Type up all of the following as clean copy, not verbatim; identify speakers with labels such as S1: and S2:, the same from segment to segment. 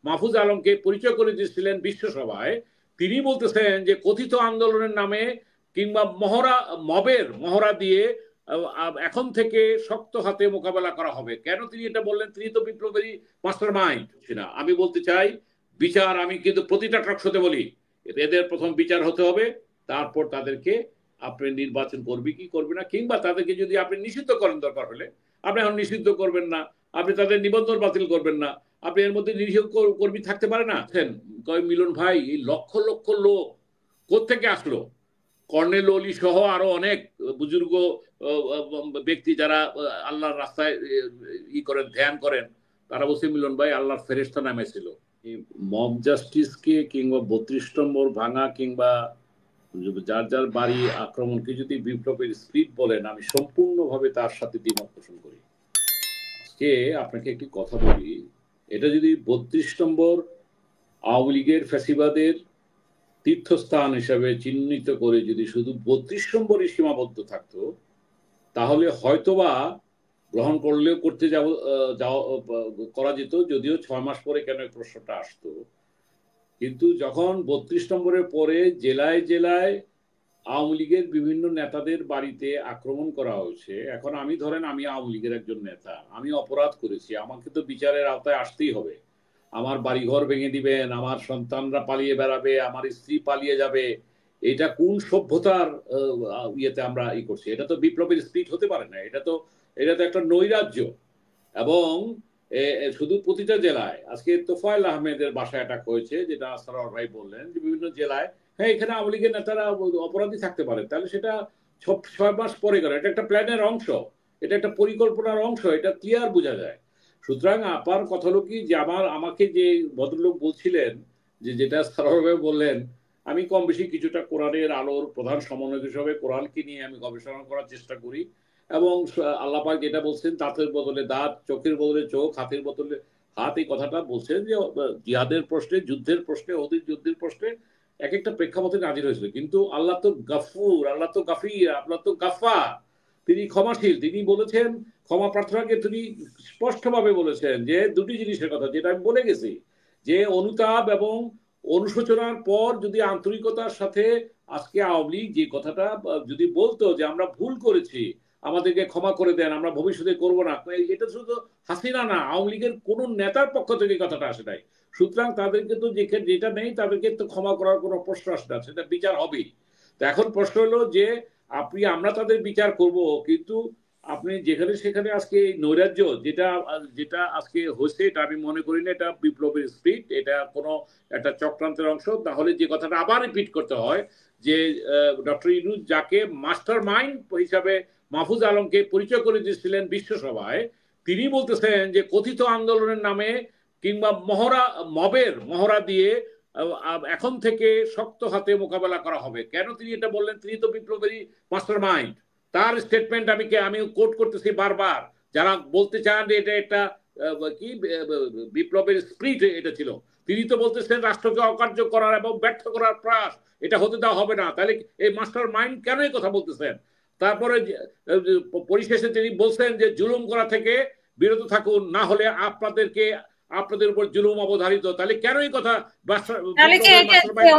S1: মাহফুজ আলমকে পরিচয় করে দিয়েছিলেন বিশ্বসভায়, তিনি বলতেছেন যে কথিত আন্দোলনের নামে কিংবা মহড়া দিয়ে এখন থেকে শক্ত হাতে মোকাবেলা করা হবে। কেন তিনি এটা বললেন? তিনি তো বিপ্লবেরই মাস্টার মাইন্ড। না, আমি বলতে চাই বিচার, আমি কিন্তু প্রতিটা টকশোতে বলি এদের প্রথম বিচার হতে হবে, তারপর তাদেরকে আপনি নির্বাচন করবে কি করবে না, কিংবা তাদেরকে যদি আপনি নিষিদ্ধ করেন দরকার হলে, আপনি এখন নিষিদ্ধ করবেন না, আপনি তাদের নিবন্ধন বাতিল করবেন না, আপনি এর মধ্যে নিরীহ কর্মী থাকতে পারে না। কয় মিলন ভাই, এই লক্ষ লক্ষ লোক কোত্থেকে আসলো? কর্নেল অলি সহ আরো অনেক বুজুর্গ ব্যক্তি যারা আল্লাহর রাস্তায় করেন, ধ্যান করেন, তারা বলছে মিলন ভাই আল্লাহর ফেরেশতা নামেছিল। মব জাস্টিসকে কিংবা ৩২ নম্বর ভাঙা কিংবা যার যার বাড়ি আক্রমণকে যদি বিপ্লবের স্পিরিট বলেন, আমি সম্পূর্ণভাবে তার সাথে দ্বিমত পোষণ করি। আজকে আপনাকে একটি কথা বলি, এটা যদি ৩২ নম্বর আওয়ামী লীগের ফ্যাসিবাদের তীর্থস্থান হিসাবে চিহ্নিত করে যদি শুধু ৩২ নম্বরই সীমাবদ্ধ থাকতো, তাহলে হয়তোবা গ্রহণ করলেও করা যেত, যদিও ৬ মাস পরে কেন এই প্রশ্নটা আসতো। কিন্তু যখন ৩২ নম্বরের পরে জেলায় জেলায় আওয়ামী লীগের বিভিন্ন নেতাদের বাড়িতে আক্রমণ করা হয়েছে, এখন আমি ধরেন আমি আওয়ামী লীগের একজন নেতা, আমি অপরাধ করেছি, আমাকে তো বিচারের আওতায় আসতেই হবে। আমার বাড়িঘর ভেঙে দিবেন, আমার সন্তানরা পালিয়ে বেড়াবে, আমার স্ত্রী পালিয়ে যাবে, এটা কোন সভ্যতার ইয়েতে আমরা করছি? এটা তো বিপ্লবের স্পিরিট হতে পারে না, এটা তো একটা নৈরাজ্য। এবং শুধু প্রতিটা জেলায়, আজকে তোফায়েল আহমেদের বাসায় অ্যাটাক হয়েছে, যেটা সারোয়ার ভাই বললেন, যে বিভিন্ন জেলায়, হ্যাঁ এখানে আওয়ামী লীগের নেতারা অপরাধী থাকতে পারে, তাহলে সেটা ৬ মাস পরে গেল। এটা একটা প্ল্যানের অংশ, এটা একটা পরিকল্পনার অংশ, এটা ক্লিয়ার বোঝা যায়। সুতরাং আপার কথা হলো কি, যে আমাকে যে ভদ্রলোক বলছিলেন, যেটা সারোয়ার বললেন, আমি কম বেশি কিছুটা কোরআনের আলোর প্রধান সমন্বয়ক হিসেবে কোরআনকে নিয়ে আমি গবেষণা করার চেষ্টা করি, এবং আল্লাহ পাক যেটা বলছেন, দাঁতের বদলে দাঁত, চোখের বদলে চোখ, হাতের বদলে হাত, এই কথাটা বলছেন যে জিহাদের প্রশ্নে, যুদ্ধের প্রশ্নে, অধিক যুদ্ধের প্রশ্নে এক একটা প্রেক্ষাপটে নাজির হয়েছিল। কিন্তু আল্লাহ তো গাফুর, আল্লাহ তো গাফির, আল্লাহ তো গাফফার, তিনি ক্ষমাশীল। তিনি বলেছেন, ক্ষমা প্রার্থনাকে তিনি স্পষ্টভাবে বলেছেন যে দুটি জিনিসের কথা, যেটা আমি বলে গেছি, যে অনুতাপ এবং অনুশোচনার পর যদি আন্তরিকতার সাথে আজকে আওয়ামী লীগ যে কথাটা যদি বলতো যে আমরা ভুল করেছি, আমাদেরকে ক্ষমা করে দেন, আমরা ভবিষ্যতে করব না, এটা শুধু হাসিনা না, আওয়ামী লীগের কোন নেতার পক্ষ থেকে কথাটা আসে নাই। সুতরাং তাদেরকে তো যেটা নেই, তাদেরকে তো ক্ষমা করার কোনো প্রশ্ন আসে না, সেটা বিচার হবেই। তো এখন প্রশ্ন হলো যে আমরা তাদের বিচার করব, কিন্তু আপনি যেখানে সেখানে আজকে এই নৈরাজ্য যেটা যেটা আজকে হয়েছে, এটা আমি মনে করি না এটা বিপ্লবের স্পিরিট, এটা কোনো একটা চক্রান্তের অংশ। তাহলে যে কথাটা আবার রিপিট করতে হয়, যে ডক্টর ইউনূস যাকে মাস্টার মাইন্ড হিসাবে মাহফুজ আলমকে পরিচয় করে দিয়েছিলেন বিশ্বসভায়, তিনি বলতেছেন যে কথিত আন্দোলনের নামে কিংবা মহড়া দিয়ে এখন থেকে শক্ত হাতে মোকাবেলা করা হবে। কেন তিনি এটা বললেন? তিনি তো বিপ্লবেরই মাস্টার মাইন্ড। তার স্টেটমেন্ট আমি কোট করতেছি বারবার, যারা বলতে চান যে এটা একটা কি বিপ্লবের স্পিরিট এটা ছিল, তিনি তো বলতেছেন রাষ্ট্রকে অকার্য করার এবং ব্যর্থ করার প্রয়াস, এটা হতে দেওয়া হবে না। তাহলে এই মাস্টার মাইন্ড কেন এই কথা বলতেছেন? তারপরে পরিশেষে তিনি বলছেন যে জুলুম করা থেকে বিরত থাকুন, না হলে আপনাদের উপর জুলুম অবধারিত। তাহলে কেন এই কথা?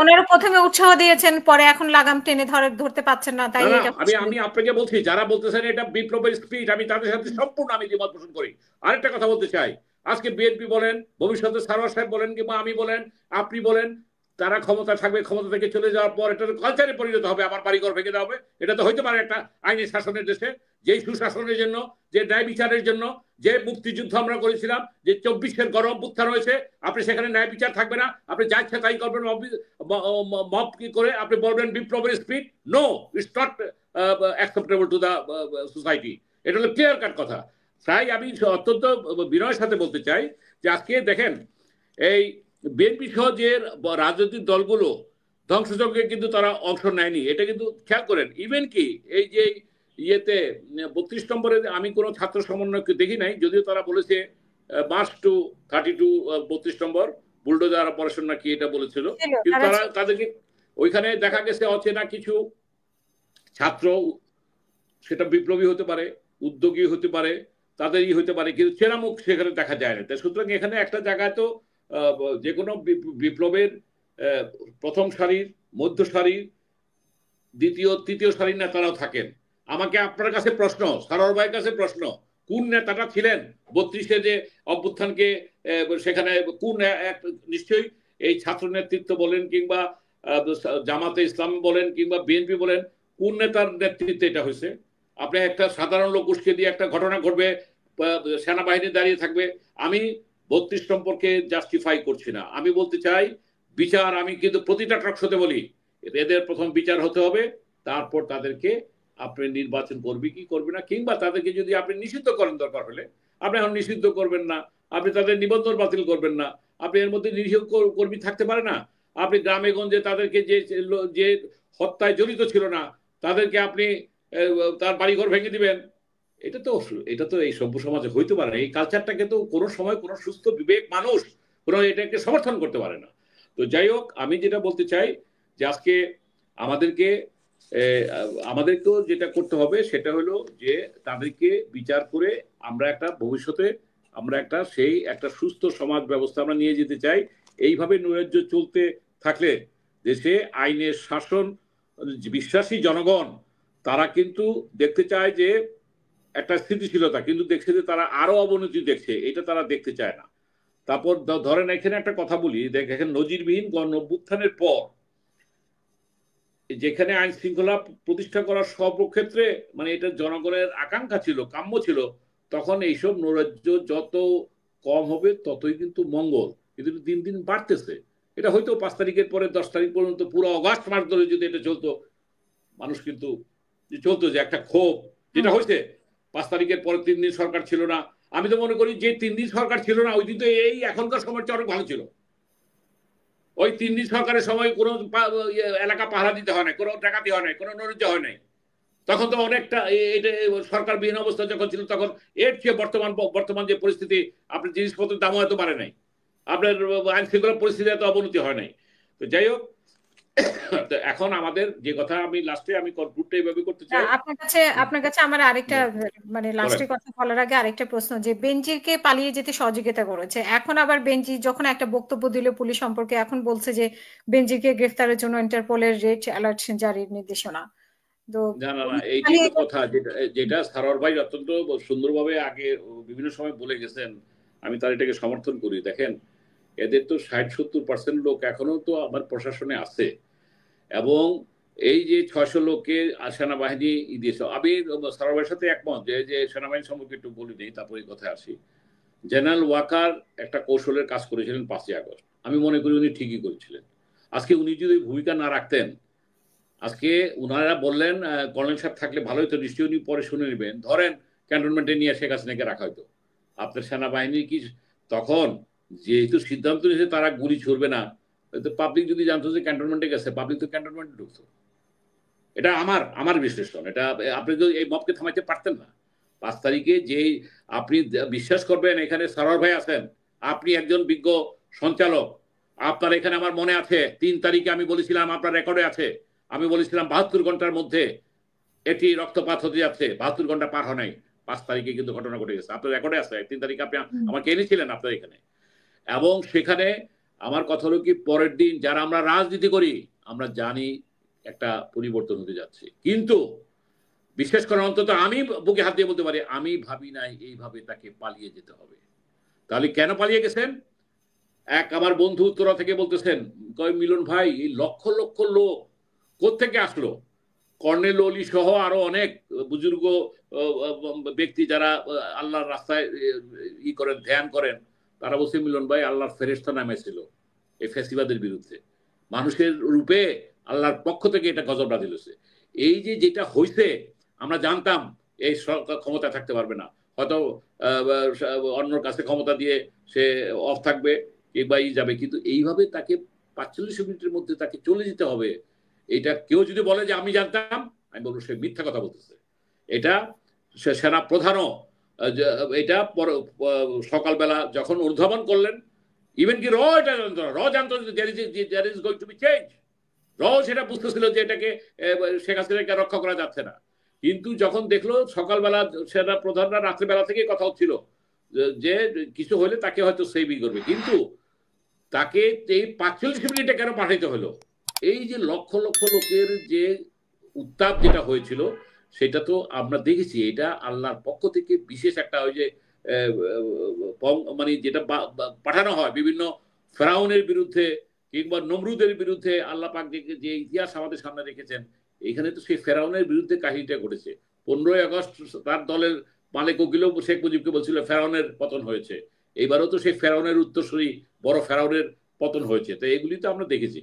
S2: ওনারা প্রথমে উৎসাহ দিয়েছেন, পরে এখন লাগাম টেনে ধরতে পারছেন না, তাই
S1: আমি আপনাকে বলছি, যারা বলতেছেন এটা বিপ্লবের স্পিরিট, আমি তাদের সাথে সম্পূর্ণ আমি দ্বিমত পোষণ করি। আরেকটা কথা বলতে চাই, আজকে বিএনপি বলেন, ভবিষ্যতে সারোয়ার সাহেব বলেন, কিংবা আমি বলেন, আপনি বলেন, তারা ক্ষমতা থাকবে, ক্ষমতা থেকে চলে যাওয়ার পর এটা কালচারে পরিণত হবে, আমার বাড়িঘর ভেঙে দেওয়া হবে। এটা তো হইতে পারে একটা আইনি শাসনের দেশে, যেই সুশাসনের জন্য, যে ন্যায় বিচারের জন্য, যে মুক্তিযুদ্ধ আমরা করেছিলাম, যে ২৪-এর গণ অভ্যুত্থান হয়েছে, আপনি সেখানে ন্যায় বিচার থাকবে না, আপনি যা ইচ্ছা তাই করবেন, মব কি করে আপনি বলবেন বিপ্লবের spirit? No, it's not acceptable to the society. এটা হলো ক্লিয়ার কাট কথা। তাই আমি অত্যন্ত বিনয়ের সাথে বলতে চাই যে আজকে দেখেন, এই বিএনপি সহ যে রাজনৈতিক দলগুলো ধ্বংসযজ্ঞে কিন্তু তারা অংশ নেয়নি, এটা কিন্তু খেয়াল করেন। ইভেন কি এই যে ইয়েতে ৩২ নম্বরে আমি কোনো ছাত্র সমন্বয়কে দেখি নাই, যদিও তারা বলেছে মার্চ টু 32 ৩২ নম্বর বুলডোজার অপারেশন না কি এটা বলেছিল, কিন্তু তাদেরকে ওইখানে দেখা গেছে অচেনা কিছু ছাত্র, সেটা বিপ্লবী হতে পারে, উদ্যোগী হতে পারে, তাদেরই হতে পারে, কিন্তু চেনা মুখ সেখানে দেখা যায় না। সুতরাং এখানে একটা জায়গায় তো যে কোনো বিপ্লবের প্রথম সারির, মধ্য সারির, দ্বিতীয় তৃতীয় সারির নেতারাও থাকেন। আমাকে আপনার কাছে প্রশ্ন, সারোয়ার ভাইয়ের কাছে প্রশ্ন, কোন নেতাটা ছিলেন 32-এ যে অভ্যুত্থানকে সেখানে কোন নিশ্চয়ই এই ছাত্র নেতৃত্ব বলেন কিংবা জামাতে ইসলাম বলেন কিংবা বিএনপি বলেন, কোন নেতার নেতৃত্বে এটা হয়েছে? আপনি একটা সাধারণ লোক উস্কে দিয়ে একটা ঘটনা ঘটবে, সেনাবাহিনী দাঁড়িয়ে থাকবে। আমি 32 সম্পর্কে জাস্টিফাই করছি না, আমি বলতে চাই বিচার, আমি কিন্তু প্রতিটা টকশোতে বলি এদের প্রথম বিচার হতে হবে, তারপর তাদেরকে আপনি নির্বাচন করবে কি করবে না, কিংবা তাদেরকে যদি আপনি নিষিদ্ধ করেন দরকার হলে, আপনি এখন নিষিদ্ধ করবেন না, আপনি তাদের নিবন্ধন বাতিল করবেন না, আপনি এর মধ্যে নিরীহ কর্মী থাকতে পারে না, আপনি গ্রামে গঞ্জে তাদেরকে যে হত্যায় জড়িত ছিল না তাদেরকে আপনি তার বাড়িঘর ভেঙে দিবেন। এটা তো এই সভ্য সমাজে হইতে পারে না। এই কালচারটাকে তো কোনো সময় কোনো সুস্থ বিবেক মানুষ কোনো এটাকে সমর্থন করতে পারে না। তো যাই হোক, আমি যেটা বলতে চাই যে আজকে আমাদেরকেও যেটা করতে হবে সেটা হলো যে তাদেরকে বিচার করে আমরা একটা ভবিষ্যতে একটা সুস্থ সমাজ ব্যবস্থা আমরা নিয়ে যেতে চাই। এইভাবে নৈরাজ্য চলতে থাকলে দেশে আইনের শাসন বিশ্বাসী জনগণ তারা কিন্তু দেখতে চায় যে একটা স্থিতিশীলতা, কিন্তু দেখছে যে তারা আরো অবনতি দেখছে, এটা তারা দেখতে চায় না। তারপর ধরেন এখানে একটা কথা বলি, দেখেন নজিরবিহীন গণ অভ্যুত্থানের পর যেখানে আইন শৃঙ্খলা প্রতিষ্ঠা করার সর্বক্ষেত্রে মানে এটা জনগণের আকাঙ্ক্ষা ছিল, কাম্য ছিল, তখন এইসব নৈরাজ্য যত কম হবে ততই কিন্তু মঙ্গল। কিন্তু দিন দিন বাড়তেছে। এটা হয়তো 5 তারিখের পরে 10 তারিখ পর্যন্ত পুরো অগাস্ট মাস ধরে যদি এটা চলতো, মানুষ কিন্তু চলতো যে একটা ক্ষোভ যেটা হয়েছে 5 তারিখের পরে 3 দিন সরকার ছিল না। আমি তো মনে করি যে 3 দিন সরকার ছিল না ওই দিন তো এই এখনকার সময়টা অনেক ভালো ছিল। ওই 3 দিন সরকারের সময় কোনো এলাকা পাহারা দিতে হয় না, কোনো ডাকাতি হয় নাই, কোনো নৈরাজ্য হয় নাই। তখন তো অনেকটা এটা সরকার বিহীন অবস্থা যখন ছিল তখন এর চেয়ে বর্তমান যে পরিস্থিতি, আপনার জিনিসপত্রের দামও এত বাড়ে নাই, আপনার আইন শৃঙ্খলা পরিস্থিতি এত অবনতি হয় নাই। তো যাই হোক, এখন আমাদের যে কথা আমি লাস্টে আমি কনক্লুডটা এইভাবে করতে চাই।
S2: আপনার কাছে আমার আরেকটা মানে লাস্টের কথা বলার আগে আরেকটা প্রশ্ন, যে বেনজিরকে পালিয়ে যেতে সহযোগিতা করেছে, এখন আবার বেনজির যখন একটা বক্তব্য দিল পুলিশ সম্পর্কে, এখন বলছে যে বেনজিরকে গ্রেফতারের জন্য ইন্টারপোলের রেড অ্যালার্ট জারির নির্দেশনা। তো
S1: না, এই যে কথা যেটা সারোয়ার ভাই অত্যন্ত সুন্দরভাবে আগে বিভিন্ন সময় বলে গেছেন, আমি তার এটাকে সমর্থন করি। দেখেন, এদের তো 60-70% লোক এখনো তো আমার প্রশাসনে আছে, এবং এই যে 600 লোককে সেনাবাহিনী দিয়েছে, আমি সারোয়ার ভাইয়ের সাথে একমত যে সেনাবাহিনী সম্পর্কে একটু বলে দিই, তারপরে এই কথায় আসি। জেনারেল ওয়াকার একটা কৌশলের কাজ করেছিলেন 5ই আগস্ট, আমি মনে করি উনি ঠিকই করেছিলেন। আজকে উনি যদি ভূমিকা না রাখতেন, আজকে উনারা বললেন কর্নেল সাহেব থাকলে ভালো হতো, নিশ্চয়ই উনি পরে শুনে নেবেন, ধরেন ক্যান্টনমেন্টে নিয়ে শেখ হাসিনাকে রাখা হতো, আপনার সেনাবাহিনী কি তখন যেহেতু সিদ্ধান্ত নিয়েছে তারা গুলি ছুড়বে না, পাবলিক যদি জানতো যে ক্যান্টনমেন্টে গেছে, পাবলিক তো ক্যান্টনমেন্টে ঢুকতো। এটা আমার বিশ্লেষণ। এটা আপনি তো এই মবকে থামাইতে পারতেন না। 5 তারিখে যে আপনি বিশ্বাস করবেন, এখানে সারোয়ার ভাই আছেন, আপনি একজন বিজ্ঞ সঞ্চালক, আপনার এখানে আমার মনে আছে 3 তারিখে আমি বলেছিলাম, আপনার রেকর্ডে আছে, আমি বলেছিলাম 72 ঘন্টার মধ্যে এটি রক্তপাত হতে যাচ্ছে, 72 ঘন্টা পার হয় নাই, 5 তারিখে কিন্তু ঘটনা ঘটে গেছে, আপনার রেকর্ডে আছে। 3 তারিখে আপনি আমাকে এনেছিলেন আপনার এখানে, এবং সেখানে আমার কথা হলো কি, পরের দিন যারা আমরা রাজনীতি করি আমরা জানি একটা পরিবর্তন হতে যাচ্ছে, কিন্তু বিশেষ করে অন্তত আমি বুকে হাত দিয়ে বলতে পারি, আমি ভাবি নাই এইভাবে তাকে পালিয়ে যেতে হবে। তাহলে কেন পালিয়ে গেছেন? এক আমার বন্ধু উত্তরা থেকে বলতেছেন, কয় মিলন ভাই এই লক্ষ লক্ষ লোক কোত্থেকে আসলো? কর্নেল অলি সহ আরো অনেক বুজুর্গ ব্যক্তি যারা আল্লাহর রাস্তায় করেন, ধ্যান করেন, তারা বলছে মিলন ভাই আল্লাহর ফেরেশতা নামেছিল এই ফ্যাসিবাদের বিরুদ্ধে, মানুষের রূপে আল্লাহর পক্ষ থেকে এটা গজব নাযিল হয়েছে। এই যে যেটা হয়েছে আমরা জানতাম এই সরকার ক্ষমতা থাকতে পারবে না, হয়তো অন্যর কাছে ক্ষমতা দিয়ে সে অফ থাকবে কিংবা যাবে, কিন্তু এইভাবে তাকে 45 মিনিটের মধ্যে তাকে চলে যেতে হবে, এটা কেউ যদি বলে যে আমি জানতাম, আমি বলবো সে মিথ্যা কথা বলতেছে। এটা সেনা প্রধানও এটা সকালবেলা যখন অনুধাবন করলেন, ইভেন কি এটা জানতো না, জানতো there is going to be change, সেটা বুঝতেছিল যে এটাকে শেখ হাসিনাকে রক্ষা করা যাচ্ছে না। কিন্তু যখন দেখলো সকালবেলা সেনা প্রধানরা রাত্রিবেলা থেকে কথা হচ্ছিল যে কিছু হলে তাকে হয়তো সেভই করবে, কিন্তু তাকে এই ৪৫ মিনিটে কেন পাঠাইতে হলো? এই যে লক্ষ লক্ষ লোকের যে উত্তাপ যেটা হয়েছিল সেটা তো আমরা দেখেছি, এটা আল্লাহর পক্ষ থেকে বিশেষ একটা ওই যে মানে যেটা পাঠানো হয় বিভিন্ন ফেরাউনের বিরুদ্ধে কিংবা নমরুদের বিরুদ্ধে, আল্লাহ পাক যে ইতিহাস আমাদের সামনে রেখেছেন, এখানে তো সেই ফেরাউনের বিরুদ্ধে কাহিনীটা ঘটেছে। 15ই আগস্ট তার দলের মালিক ওকিল শেখ মুজিবকে বলছিল ফেরাউনের পতন হয়েছে, এইবারও তো সেই ফেরাউনের উত্তরসূরি বড় ফেরাউনের পতন হয়েছে। তো এগুলি তো আমরা দেখেছি।